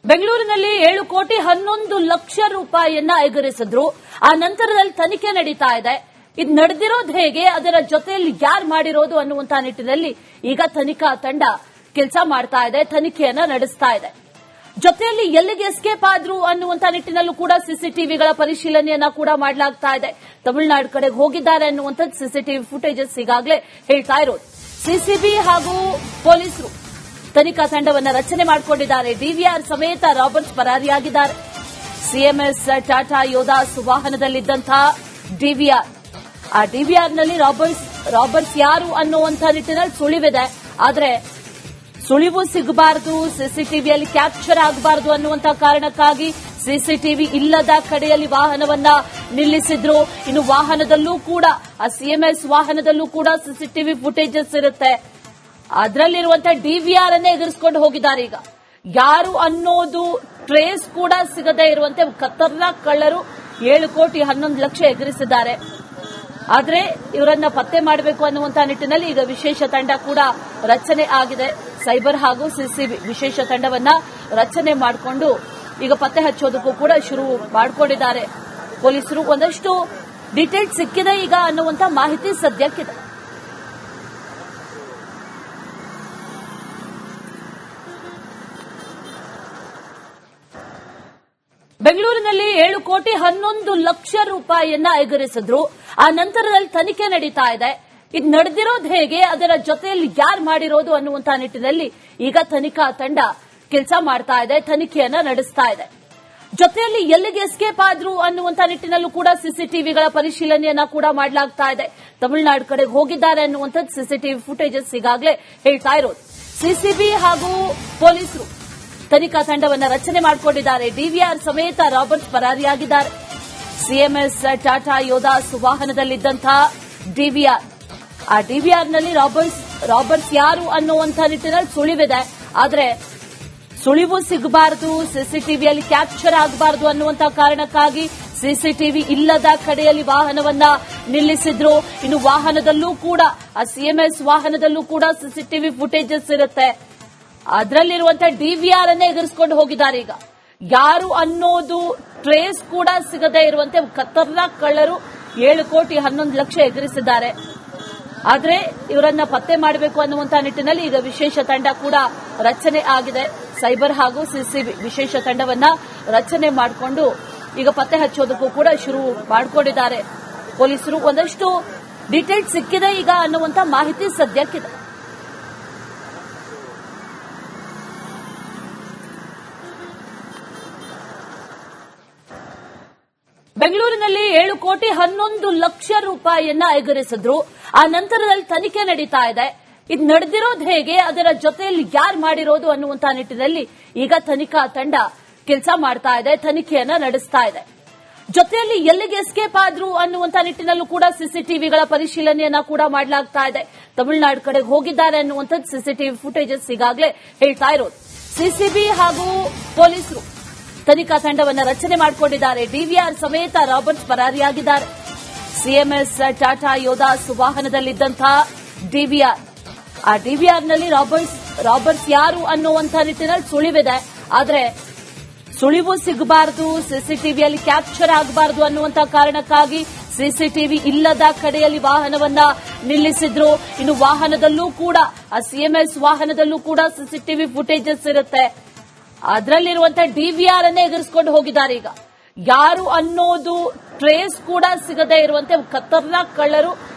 ಬೆಂಗಳೂರಿನಲ್ಲಿ 7,11,00,000 ರೂಪಾಯಿಯನ್ನ ಎಗರಿಸಿದ್ರು. ಆ ನಂತರದಲ್ಲಿ ತನಿಖೆ ನಡೀತಾ ಇದೆ. ಇದು ನಡೆದಿರೋದು ಹೇಗೆ, ಅದರ ಜೊತೆಯಲ್ಲಿ ಯಾರು ಮಾಡಿರೋದು ಅನ್ನುವಂತ ನಿಟ್ಟಿನಲ್ಲಿ ಈಗ ತನಿಖಾ ತಂಡ ಕೆಲಸ ಮಾಡ್ತಾ ಇದೆ, ತನಿಖೆಯನ್ನ ನಡೆಸ್ತಾ ಇದೆ. ಜೊತೆಯಲ್ಲಿ ಎಲ್ಲಿಗೆ ಎಸ್ಕೇಪ್ ಆದ್ರು ಅನ್ನುವಂತ ನಿಟ್ಟಿನಲ್ಲೂ ಕೂಡ ಸಿಸಿಟಿವಿಗಳ ಪರಿಶೀಲನೆಯನ್ನ ಕೂಡ ಮಾಡಲಾಗ್ತಾ ಇದೆ. ತಮಿಳುನಾಡು ಕಡೆಗೆ ಹೋಗಿದ್ದಾರೆ ಅನ್ನುವಂಥದ್ದು ಸಿಸಿಟಿವಿ ಫುಟೇಜಸ್ ಈಗಾಗಲೇ ಹೇಳ್ತಾ ಇರೋದು. ಸಿಸಿಬಿ ಹಾಗೂ ಪೊಲೀಸರು ತನಿಖಾ ತಂಡವನ್ನು ರಚನೆ ಮಾಡಿಕೊಂಡಿದ್ದಾರೆ. ಡಿವಿಆರ್ ಸಮೇತ ರಾಬರ್ಟ್ಸ್ ಪರಾರಿಯಾಗಿದ್ದಾರೆ. ಸಿಎಂಎಸ್ ಟಾಟಾ ಯೋಧಾಸ್ ವಾಹನದಲ್ಲಿದ್ದಂತಹ ಡಿವಿಆರ್, ಆ ಡಿವಿಆರ್ನಲ್ಲಿ ರಾಬರ್ಟ್ಸ್ ಯಾರು ಅನ್ನುವಂಥ ನಿಟ್ಟಿನಲ್ಲಿ ಸುಳಿವಿದೆ. ಆದರೆ ಸುಳಿವು ಸಿಗಬಾರದು, ಸಿಸಿಟಿವಿಯಲ್ಲಿ ಕ್ಯಾಪ್ಚರ್ ಆಗಬಾರದು ಅನ್ನುವಂಥ ಕಾರಣಕ್ಕಾಗಿ ಸಿಸಿಟಿವಿ ಇಲ್ಲದ ಕಡೆಯಲ್ಲಿ ವಾಹನವನ್ನ ನಿಲ್ಲಿಸಿದ್ರು. ಇನ್ನು ವಾಹನದಲ್ಲೂ ಕೂಡ, ಆ ಸಿಎಂಎಸ್ ವಾಹನದಲ್ಲೂ ಕೂಡ ಸಿಸಿಟಿವಿ ಫುಟೇಜಸ್ ಇರುತ್ತೆ. ಅದರಲ್ಲಿರುವಂತಹ ಡಿವಿಆರ್ ಅನ್ನೇ ಎದುರಿಸಿಕೊಂಡು ಹೋಗಿದ್ದಾರೆ. ಈಗ ಯಾರು ಅನ್ನೋದು ಟ್ರೇಸ್ ಕೂಡ ಸಿಗದೇ ಇರುವಂತೆ ಖತರ್ನಾಕ್ ಕಳ್ಳರು 7,11,00,000 ಎಗರಿಸಿದ್ದಾರೆ. ಆದ್ರೆ ಇವರನ್ನ ಪತ್ತೆ ಮಾಡಬೇಕು ಅನ್ನುವಂತಹ ನಿಟ್ಟಿನಲ್ಲಿ ಈಗ ವಿಶೇಷ ತಂಡ ಕೂಡ ರಚನೆ ಆಗಿದೆ. ಸೈಬರ್ ಹಾಗೂ ಸಿಸಿಬಿ ವಿಶೇಷ ತಂಡವನ್ನ ರಚನೆ ಮಾಡಿಕೊಂಡು ಈಗ ಪತ್ತೆ ಹಚ್ಚೋದಕ್ಕೂ ಕೂಡ ಶುರು ಮಾಡಿಕೊಂಡಿದ್ದಾರೆ ಪೊಲೀಸರು. ಒಂದಷ್ಟು ಡೀಟೇಲ್ಸ್ ಸಿಕ್ಕಿದೆ ಈಗ ಅನ್ನುವಂತ ಮಾಹಿತಿ ಸದ್ಯಕ್ಕಿದೆ. ಬೆಂಗಳೂರಿನಲ್ಲಿ 7,11,00,000 ರೂಪಾಯಿಯನ್ನ ಎಗರಿಸಿದ್ರು. ಆ ನಂತರದಲ್ಲಿ ತನಿಖೆ ನಡೀತಾ ಇದೆ. ಇದು ನಡೆದಿರೋದು ಹೇಗೆ, ಅದರ ಜೊತೆಯಲ್ಲಿ ಯಾರು ಮಾಡಿರೋದು ಅನ್ನುವಂತ ನಿಟ್ಟಿನಲ್ಲಿ ಈಗ ತನಿಖಾ ತಂಡ ಕೆಲಸ ಮಾಡ್ತಾ ಇದೆ, ತನಿಖೆಯನ್ನ ನಡೆಸ್ತಾ ಇದೆ. ಜೊತೆಯಲ್ಲಿ ಎಲ್ಲಿಗೆ ಎಸ್ಕೇಪ್ ಆದ್ರು ಅನ್ನುವಂತ ನಿಟ್ಟಿನಲ್ಲೂ ಕೂಡ ಸಿಸಿಟಿವಿಗಳ ಪರಿಶೀಲನೆಯನ್ನ ಕೂಡ ಮಾಡಲಾಗ್ತಾ ಇದೆ. ತಮಿಳುನಾಡು ಕಡೆಗೆ ಹೋಗಿದ್ದಾರೆ ಅನ್ನುವಂಥದ್ದು ಸಿಸಿಟಿವಿ ಫುಟೇಜಸ್ ಈಗಾಗಲೇ ಹೇಳ್ತಾ ಇರೋದು. ಸಿಸಿಬಿ ಹಾಗೂ ಪೊಲೀಸರು ತನಿಖಾ ತಂಡವನ್ನು ರಚನೆ ಮಾಡಿಕೊಂಡಿದ್ದಾರೆ. ಡಿವಿಆರ್ ಸಮೇತ ರಾಬರ್ಟ್ಸ್ ಪರಾರಿಯಾಗಿದ್ದಾರೆ. ಸಿಎಂಎಸ್ ಟಾಟಾ ಯೋಧಾಸ್ ವಾಹನದಲ್ಲಿದ್ದಂತಹ ಡಿವಿಆರ್, ಆ ಡಿವಿಆರ್ನಲ್ಲಿ ರಾಬರ್ಟ್ಸ್ ಯಾರು ಅನ್ನುವಂಥ ನಿಟ್ಟಿನಲ್ಲಿ ಸುಳಿವಿದೆ. ಆದರೆ ಸುಳಿವು ಸಿಗಬಾರದು, ಸಿಸಿಟಿವಿಯಲ್ಲಿ ಕ್ಯಾಪ್ಚರ್ ಆಗಬಾರದು ಅನ್ನುವಂಥ ಕಾರಣಕ್ಕಾಗಿ ಸಿಸಿಟಿವಿ ಇಲ್ಲದ ಕಡೆಯಲ್ಲಿ ವಾಹನವನ್ನ ನಿಲ್ಲಿಸಿದ್ರು. ಇನ್ನು ವಾಹನದಲ್ಲೂ ಕೂಡ, ಆ ಸಿಎಂಎಸ್ ವಾಹನದಲ್ಲೂ ಕೂಡ ಸಿಸಿಟಿವಿ ಫುಟೇಜಸ್ ಇರುತ್ತೆ. ಅದರಲ್ಲಿರುವಂತಹ ಡಿವಿಆರ್ ಅನ್ನೇ ಎದುರಿಸಿಕೊಂಡು ಹೋಗಿದ್ದಾರೆ. ಈಗ ಯಾರು ಅನ್ನೋದು ಟ್ರೇಸ್ ಕೂಡ ಸಿಗದೇ ಇರುವಂತೆ ಖತರ್ನಾಕ್ ಕಳ್ಳರು 7,11,00,000 ಎಗರಿಸಿದ್ದಾರೆ. ಆದ್ರೆ ಇವರನ್ನ ಪತ್ತೆ ಮಾಡಬೇಕು ಅನ್ನುವಂತ ನಿಟ್ಟಿನಲ್ಲಿ ಈಗ ವಿಶೇಷ ತಂಡ ಕೂಡ ರಚನೆ ಆಗಿದೆ. ಸೈಬರ್ ಹಾಗೂ ಸಿಸಿಬಿ ವಿಶೇಷ ತಂಡವನ್ನ ರಚನೆ ಮಾಡಿಕೊಂಡು ಈಗ ಪತ್ತೆ ಹಚ್ಚೋದಕ್ಕೂ ಕೂಡ ಶುರು ಮಾಡಿಕೊಂಡಿದ್ದಾರೆ ಪೊಲೀಸರು. ಒಂದಷ್ಟು ಡೀಟೇಲ್ಸ್ ಸಿಕ್ಕಿದೆ ಈಗ ಅನ್ನುವಂತ ಮಾಹಿತಿ ಸದ್ಯಕ್ಕಿದೆ. ಬೆಂಗಳೂರಿನಲ್ಲಿ 7,11,00,000 ರೂಪಾಯಿಯನ್ನ ಎಗರಿಸಿದ್ರು. ಆ ನಂತರದಲ್ಲಿ ತನಿಖೆ ನಡೀತಾ ಇದೆ. ಇದು ನಡೆದಿರೋದು ಹೇಗೆ, ಅದರ ಜೊತೆಯಲ್ಲಿ ಯಾರು ಮಾಡಿರೋದು ಅನ್ನುವಂತ ನಿಟ್ಟಿನಲ್ಲಿ ಈಗ ತನಿಖಾ ತಂಡ ಕೆಲಸ ಮಾಡ್ತಾ ಇದೆ, ತನಿಖೆಯನ್ನ ನಡೆಸ್ತಾ ಇದೆ. ಜೊತೆಯಲ್ಲಿ ಎಲ್ಲಿಗೆ ಎಸ್ಕೇಪ್ ಆದ್ರು ಅನ್ನುವಂತ ನಿಟ್ಟಿನಲ್ಲೂ ಕೂಡ ಸಿಸಿಟಿವಿಗಳ ಪರಿಶೀಲನೆಯನ್ನ ಕೂಡ ಮಾಡಲಾಗ್ತಾ ಇದೆ. ತಮಿಳುನಾಡು ಕಡೆಗೆ ಹೋಗಿದ್ದಾರೆ ಅನ್ನುವಂಥದ್ದು ಸಿಸಿಟಿವಿ ಫುಟೇಜಸ್ ಈಗಾಗಲೇ ಹೇಳ್ತಾ ಇರೋದು. ಸಿಸಿಬಿ ಹಾಗೂ ಪೊಲೀಸರು ತನಿಖಾ ತಂಡವನ್ನು ರಚನೆ ಮಾಡಿಕೊಂಡಿದ್ದಾರೆ. ಡಿವಿಆರ್ ಸಮೇತ ರಾಬರ್ಟ್ಸ್ ಪರಾರಿಯಾಗಿದ್ದಾರೆ. ಸಿಎಂಎಸ್ ಟಾಟಾ ಯೋಧಾಸ್ ವಾಹನದಲ್ಲಿದ್ದಂತಹ ಡಿವಿಆರ್, ಆ ಡಿವಿಆರ್ನಲ್ಲಿ ರಾಬರ್ಟ್ಸ್ ಯಾರು ಅನ್ನುವಂಥ ನಿಟ್ಟಿನಲ್ಲಿ ಸುಳಿವಿದೆ. ಆದರೆ ಸುಳಿವು ಸಿಗಬಾರದು, ಸಿಸಿಟಿವಿಯಲ್ಲಿ ಕ್ಯಾಪ್ಚರ್ ಆಗಬಾರದು ಅನ್ನುವಂಥ ಕಾರಣಕ್ಕಾಗಿ ಸಿಸಿಟಿವಿ ಇಲ್ಲದ ಕಡೆಯಲ್ಲಿ ವಾಹನವನ್ನ ನಿಲ್ಲಿಸಿದ್ರು. ಇನ್ನು ವಾಹನದಲ್ಲೂ ಕೂಡ, ಆ ಸಿಎಂಎಸ್ ವಾಹನದಲ್ಲೂ ಕೂಡ ಸಿಸಿಟಿವಿ ಫುಟೇಜಸ್ ಇರುತ್ತೆ. ಅದರಲ್ಲಿರುವಂತಹ ಡಿವಿಆರ್ ಅನ್ನೇ ಎದುರಿಸಿಕೊಂಡು ಹೋಗಿದ್ದಾರೆ. ಈಗ ಯಾರು ಅನ್ನೋದು ಟ್ರೇಸ್ ಕೂಡ ಸಿಗದೇ ಇರುವಂತೆ ಖತರ್ನಾಕ್ ಕಳ್ಳರು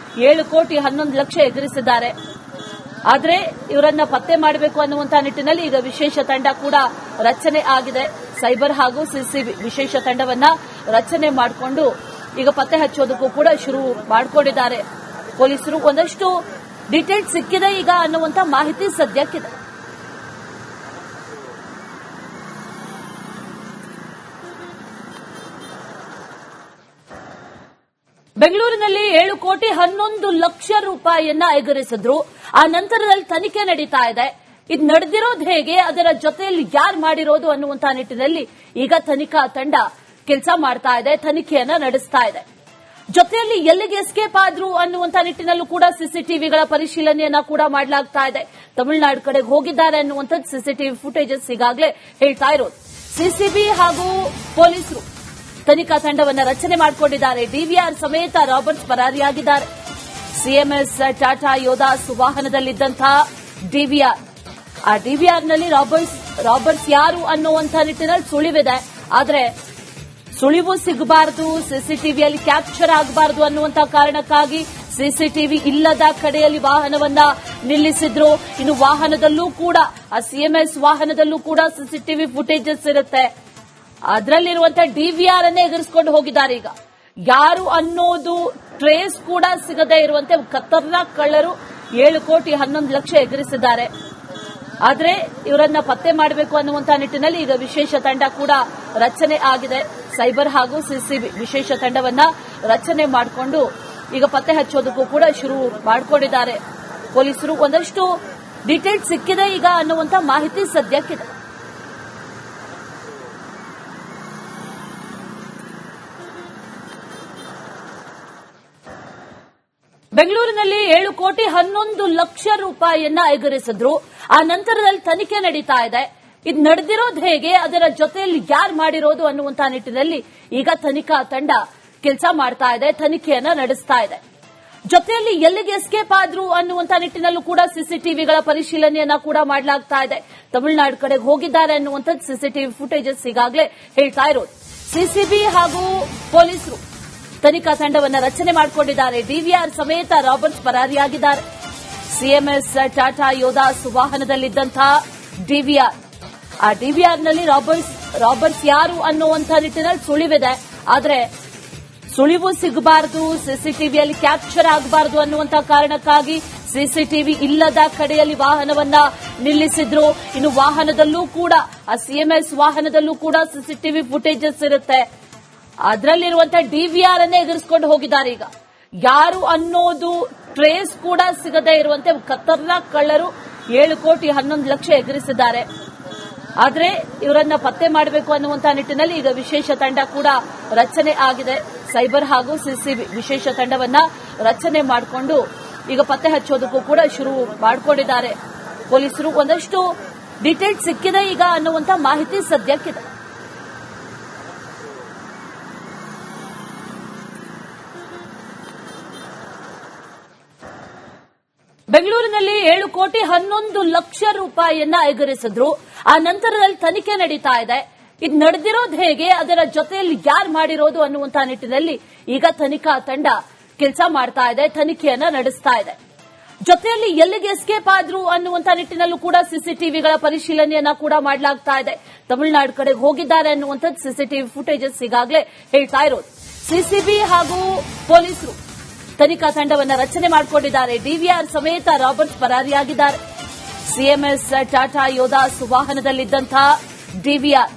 7,11,00,000 ಎಗರಿಸಿದ್ದಾರೆ. ಆದ್ರೆ ಇವರನ್ನ ಪತ್ತೆ ಮಾಡಬೇಕು ಅನ್ನುವಂತ ನಿಟ್ಟಿನಲ್ಲಿ ಈಗ ವಿಶೇಷ ತಂಡ ಕೂಡ ರಚನೆ ಆಗಿದೆ. ಸೈಬರ್ ಹಾಗೂ ಸಿಸಿಬಿ ವಿಶೇಷ ತಂಡವನ್ನ ರಚನೆ ಮಾಡಿಕೊಂಡು ಈಗ ಪತ್ತೆ ಹಚ್ಚೋದಕ್ಕೂ ಕೂಡ ಶುರು ಮಾಡಿಕೊಂಡಿದ್ದಾರೆ ಪೊಲೀಸರು. ಒಂದಷ್ಟು ಡೀಟೇಲ್ಸ್ ಸಿಕ್ಕಿದೆ ಈಗ ಅನ್ನುವಂತ ಮಾಹಿತಿ ಸದ್ಯಕ್ಕಿದೆ. ಬೆಂಗಳೂರಿನಲ್ಲಿ 7,11,00,000 ರೂಪಾಯಿಯನ್ನ ಎಗರಿಸಿದ್ರು. ಆ ನಂತರದಲ್ಲಿ ತನಿಖೆ ನಡೀತಾ ಇದೆ. ಇದು ನಡೆದಿರೋದು ಹೇಗೆ, ಅದರ ಜೊತೆಯಲ್ಲಿ ಯಾರು ಮಾಡಿರೋದು ಅನ್ನುವಂತ ನಿಟ್ಟಿನಲ್ಲಿ ಈಗ ತನಿಖಾ ತಂಡ ಕೆಲಸ ಮಾಡ್ತಾ ಇದೆ, ತನಿಖೆಯನ್ನ ನಡೆಸ್ತಾ ಇದೆ. ಜೊತೆಯಲ್ಲಿ ಎಲ್ಲಿಗೆ ಎಸ್ಕೇಪ್ ಆದ್ರು ಅನ್ನುವಂತ ನಿಟ್ಟಿನಲ್ಲೂ ಕೂಡ ಸಿಸಿಟಿವಿಗಳ ಪರಿಶೀಲನೆಯನ್ನ ಕೂಡ ಮಾಡಲಾಗ್ತಾ ಇದೆ. ತಮಿಳುನಾಡು ಕಡೆಗೆ ಹೋಗಿದ್ದಾರೆ ಅನ್ನುವಂಥದ್ದು ಸಿಸಿಟಿವಿ ಫುಟೇಜಸ್ ಈಗಾಗಲೇ ಹೇಳ್ತಾ ಇರೋದು. ಸಿಸಿಬಿ ಹಾಗೂ ಪೊಲೀಸರು ತನಿಖಾ ತಂಡವನ್ನು ರಚನೆ ಮಾಡಿಕೊಂಡಿದ್ದಾರೆ. ಡಿವಿಆರ್ ಸಮೇತ ರಾಬರ್ಟ್ಸ್ ಪರಾರಿಯಾಗಿದ್ದಾರೆ. ಸಿಎಂಎಸ್ ಟಾಟಾ ಯೋಧಾಸ್ ವಾಹನದಲ್ಲಿದ್ದಂತಹ ಡಿವಿಆರ್, ಆ ಡಿವಿಆರ್ನಲ್ಲಿ ರಾಬರ್ಟ್ಸ್ ಯಾರು ಅನ್ನುವಂಥ ನಿಟ್ಟಿನಲ್ಲಿ ಸುಳಿವಿದೆ. ಆದರೆ ಸುಳಿವು ಸಿಗಬಾರದು, ಸಿಸಿಟಿವಿಯಲ್ಲಿ ಕ್ಯಾಪ್ಚರ್ ಆಗಬಾರದು ಅನ್ನುವಂಥ ಕಾರಣಕ್ಕಾಗಿ ಸಿಸಿಟಿವಿ ಇಲ್ಲದ ಕಡೆಯಲ್ಲಿ ವಾಹನವನ್ನ ನಿಲ್ಲಿಸಿದ್ರು. ಇನ್ನು ವಾಹನದಲ್ಲೂ ಕೂಡ, ಆ ಸಿಎಂಎಸ್ ವಾಹನದಲ್ಲೂ ಕೂಡ ಸಿಸಿಟಿವಿ ಫುಟೇಜಸ್ ಇರುತ್ತೆ. ಅದರಲ್ಲಿರುವಂತಹ ಡಿವಿಆರ್ ಅನ್ನೇ ಎದುರಿಸಿಕೊಂಡು ಹೋಗಿದ್ದಾರೆ. ಈಗ ಯಾರು ಅನ್ನೋದು ಟ್ರೇಸ್ ಕೂಡ ಸಿಗದೇ ಇರುವಂತೆ ಖತರ್ನಾಕ್ ಕಳ್ಳರು 7,11,00,000 ಎಗರಿಸಿದ್ದಾರೆ. ಆದರೆ ಇವರನ್ನ ಪತ್ತೆ ಮಾಡಬೇಕು ಅನ್ನುವಂತಹ ನಿಟ್ಟಿನಲ್ಲಿ ಈಗ ವಿಶೇಷ ತಂಡ ಕೂಡ ರಚನೆ ಆಗಿದೆ. ಸೈಬರ್ ಹಾಗೂ ಸಿಸಿಬಿ ವಿಶೇಷ ತಂಡವನ್ನ ರಚನೆ ಮಾಡಿಕೊಂಡು ಈಗ ಪತ್ತೆ ಹಚ್ಚೋದಕ್ಕೂ ಕೂಡ ಶುರು ಮಾಡಿಕೊಂಡಿದ್ದಾರೆ ಪೊಲೀಸರು. ಒಂದಷ್ಟು ಡೀಟೇಲ್ಸ್ ಸಿಕ್ಕಿದೆ ಈಗ ಅನ್ನುವಂತ ಮಾಹಿತಿ ಸದ್ಯಕ್ಕಿದೆ. ಬೆಂಗಳೂರಿನಲ್ಲಿ 7,11,00,000 ರೂಪಾಯಿಯನ್ನ ಎಗರಿಸಿದ್ರು. ಆ ನಂತರದಲ್ಲಿ ತನಿಖೆ ನಡೀತಾ ಇದೆ. ಇದು ನಡೆದಿರೋದು ಹೇಗೆ, ಅದರ ಜೊತೆಯಲ್ಲಿ ಯಾರು ಮಾಡಿರೋದು ಅನ್ನುವಂತಹ ನಿಟ್ಟಿನಲ್ಲಿ ಈಗ ತನಿಖಾ ತಂಡ ಕೆಲಸ ಮಾಡ್ತಾ ಇದೆ, ತನಿಖೆಯನ್ನ ನಡೆಸ್ತಾ ಇದೆ. ಜೊತೆಯಲ್ಲಿ ಎಲ್ಲಿಗೆ ಎಸ್ಕೇಪ್ ಆದ್ರು ಅನ್ನುವಂಥ ನಿಟ್ಟಿನಲ್ಲೂ ಕೂಡ ಸಿಸಿಟಿವಿಗಳ ಪರಿಶೀಲನೆಯನ್ನ ಕೂಡ ಮಾಡಲಾಗ್ತಾ ಇದೆ. ತಮಿಳುನಾಡು ಕಡೆಗೆ ಹೋಗಿದ್ದಾರೆ ಅನ್ನುವಂಥದ್ದು ಸಿಸಿಟಿವಿ ಫುಟೇಜಸ್ ಈಗಾಗಲೇ ಹೇಳ್ತಾ ಇರೋದು. ಸಿಸಿಬಿ ಹಾಗೂ ಪೊಲೀಸರು ತನಿಖಾ ತಂಡವನ್ನ ರಚನೆ ಮಾಡಿಕೊಂಡಿದ್ದಾರೆ. ಡಿವಿಆರ್ ಸಮೇತ ರಾಬರ್ಟ್ಸ್ ಪರಾರಿಯಾಗಿದ್ದಾರೆ. ಸಿಎಂಎಸ್ ಟಾಟಾ ಯೋಧಾಸ್ ವಾಹನದಲ್ಲಿದ್ದಂತಹ ಡಿವಿಆರ್, ಆ ಡಿವಿಆರ್ನಲ್ಲಿ ರಾಬರ್ಟ್ಸ್ ಯಾರು ಅನ್ನುವಂಥ ನಿಟ್ಟಿನಲ್ಲಿ ಸುಳಿವಿದೆ. ಆದರೆ ಸುಳಿವು ಸಿಗಬಾರದು, ಸಿಸಿಟಿವಿಯಲ್ಲಿ ಕ್ಯಾಪ್ಚರ್ ಆಗಬಾರದು ಅನ್ನುವಂಥ ಕಾರಣಕ್ಕಾಗಿ ಸಿಸಿಟಿವಿ ಇಲ್ಲದ ಕಡೆಯಲ್ಲಿ ವಾಹನವನ್ನ ನಿಲ್ಲಿಸಿದ್ರು. ಇನ್ನು ವಾಹನದಲ್ಲೂ ಕೂಡ, ಆ ಸಿಎಂಎಸ್ ವಾಹನದಲ್ಲೂ ಕೂಡ ಸಿಸಿಟಿವಿ ಫುಟೇಜಸ್ ಇರುತ್ತೆ. ಅದರಲ್ಲಿರುವಂತಹ ಡಿವಿಆರ್ ಅನ್ನೇ ಎದುರಿಸಿಕೊಂಡು ಹೋಗಿದ್ದಾರೆ. ಈಗ ಯಾರು ಅನ್ನೋದು ಟ್ರೇಸ್ ಕೂಡ ಸಿಗದೇ ಇರುವಂತೆ ಖತರ್ನಾಕ್ ಕಳ್ಳರು 7,11,00,000 ಎಗರಿಸಿದ್ದಾರೆ. ಆದರೆ ಇವರನ್ನ ಪತ್ತೆ ಮಾಡಬೇಕು ಅನ್ನುವಂತ ನಿಟ್ಟಿನಲ್ಲಿ ಈಗ ವಿಶೇಷ ತಂಡ ಕೂಡ ರಚನೆ ಆಗಿದೆ. ಸೈಬರ್ ಹಾಗೂ ಸಿಸಿಬಿ ವಿಶೇಷ ತಂಡವನ್ನ ರಚನೆ ಮಾಡಿಕೊಂಡು ಈಗ ಪತ್ತೆ ಹಚ್ಚೋದಕ್ಕೂ ಕೂಡ ಶುರು ಮಾಡಿಕೊಂಡಿದ್ದಾರೆ ಪೊಲೀಸರು. ಒಂದಷ್ಟು ಡೀಟೇಲ್ಸ್ ಸಿಕ್ಕಿದೆ ಈಗ ಅನ್ನುವಂತ ಮಾಹಿತಿ ಸದ್ಯಕ್ಕಿದೆ. ಬೆಂಗಳೂರಿನಲ್ಲಿ 7,11,00,000 ರೂಪಾಯಿಯನ್ನ ಎಗರಿಸಿದ್ರು. ಆ ನಂತರದಲ್ಲಿ ತನಿಖೆ ನಡೀತಾ ಇದೆ. ಇದು ನಡೆದಿರೋದು ಹೇಗೆ, ಅದರ ಜೊತೆಯಲ್ಲಿ ಯಾರು ಮಾಡಿರೋದು ಅನ್ನುವಂಥ ನಿಟ್ಟಿನಲ್ಲಿ ಈಗ ತನಿಖಾ ತಂಡ ಕೆಲಸ ಮಾಡ್ತಾ ಇದೆ, ತನಿಖೆಯನ್ನ ನಡೆಸ್ತಾ ಇದೆ. ಜೊತೆಯಲ್ಲಿ ಎಲ್ಲಿಗೆ ಎಸ್ಕೇಪ್ ಆದ್ರು ಅನ್ನುವಂಥ ನಿಟ್ಟಿನಲ್ಲೂ ಕೂಡ ಸಿಸಿಟಿವಿಗಳ ಪರಿಶೀಲನೆಯನ್ನ ಕೂಡ ಮಾಡಲಾಗ್ತಾ ಇದೆ. ತಮಿಳುನಾಡು ಕಡೆಗೆ ಹೋಗಿದ್ದಾರೆ ಅನ್ನುವಂಥದ್ದು ಸಿಸಿಟಿವಿ ಫುಟೇಜಸ್ ಈಗಾಗಲೇ ಹೇಳ್ತಾ ಇರೋದು. ಸಿಸಿಬಿ ಹಾಗೂ ಪೊಲೀಸರು ತನಿಖಾ ತಂಡವನ್ನ ರಚನೆ ಮಾಡಿಕೊಂಡಿದ್ದಾರೆ. ಡಿವಿಆರ್ ಸಮೇತ ರಾಬರ್ಟ್ಸ್ ಪರಾರಿಯಾಗಿದ್ದಾರೆ. ಸಿಎಂಎಸ್ ಟಾಟಾ ಯೋಧಾಸ್ ವಾಹನದಲ್ಲಿದ್ದಂತಹ ಡಿವಿಆರ್,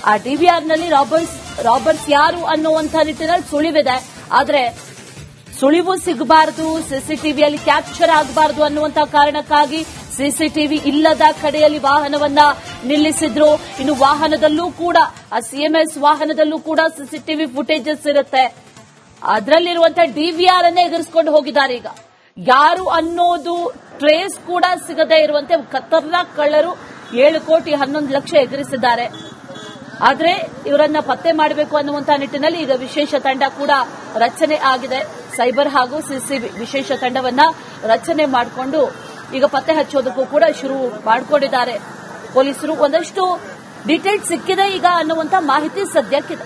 ಆ ಡಿವಿಆರ್ನಲ್ಲಿ ರಾಬರ್ಟ್ಸ್ ಯಾರು ಅನ್ನುವಂಥ ನಿಟ್ಟಿನಲ್ಲಿ ಸುಳಿವಿದೆ. ಆದರೆ ಸುಳಿವು ಸಿಗಬಾರದು, ಸಿಸಿಟಿವಿಯಲ್ಲಿ ಕ್ಯಾಪ್ಚರ್ ಆಗಬಾರದು ಅನ್ನುವಂಥ ಕಾರಣಕ್ಕಾಗಿ ಸಿಸಿಟಿವಿ ಇಲ್ಲದ ಕಡೆಯಲ್ಲಿ ವಾಹನವನ್ನ ನಿಲ್ಲಿಸಿದ್ರು. ಇನ್ನು ವಾಹನದಲ್ಲೂ ಕೂಡ, ಆ ಸಿಎಂಎಸ್ ವಾಹನದಲ್ಲೂ ಕೂಡ ಸಿಸಿಟಿವಿ ಫುಟೇಜಸ್ ಇರುತ್ತೆ. ಅದರಲ್ಲಿರುವಂತಹ ಡಿವಿಆರ್ ಅನ್ನೇ ಎದುರಿಸಿಕೊಂಡು ಹೋಗಿದ್ದಾರೆ. ಈಗ ಯಾರು ಅನ್ನೋದು ಟ್ರೇಸ್ ಕೂಡ ಸಿಗದೇ ಇರುವಂತೆ ಖತರ್ನಾಕ್ ಕಳ್ಳರು 7,11,00,000 ಎಗರಿಸಿದ್ದಾರೆ. ಆದರೆ ಇವರನ್ನ ಪತ್ತೆ ಮಾಡಬೇಕು ಅನ್ನುವಂಥ ನಿಟ್ಟಿನಲ್ಲಿ ಈಗ ವಿಶೇಷ ತಂಡ ಕೂಡ ರಚನೆ ಆಗಿದೆ. ಸೈಬರ್ ಹಾಗೂ ಸಿಸಿಬಿ ವಿಶೇಷ ತಂಡವನ್ನ ರಚನೆ ಮಾಡಿಕೊಂಡು ಈಗ ಪತ್ತೆ ಹಚ್ಚೋದಕ್ಕೂ ಕೂಡ ಶುರು ಮಾಡಿಕೊಂಡಿದ್ದಾರೆ ಪೊಲೀಸರು. ಒಂದಷ್ಟು ಡೀಟೇಲ್ಸ್ ಸಿಕ್ಕಿದೆ ಈಗ ಅನ್ನುವಂಥ ಮಾಹಿತಿ ಸದ್ಯಕ್ಕಿದೆ.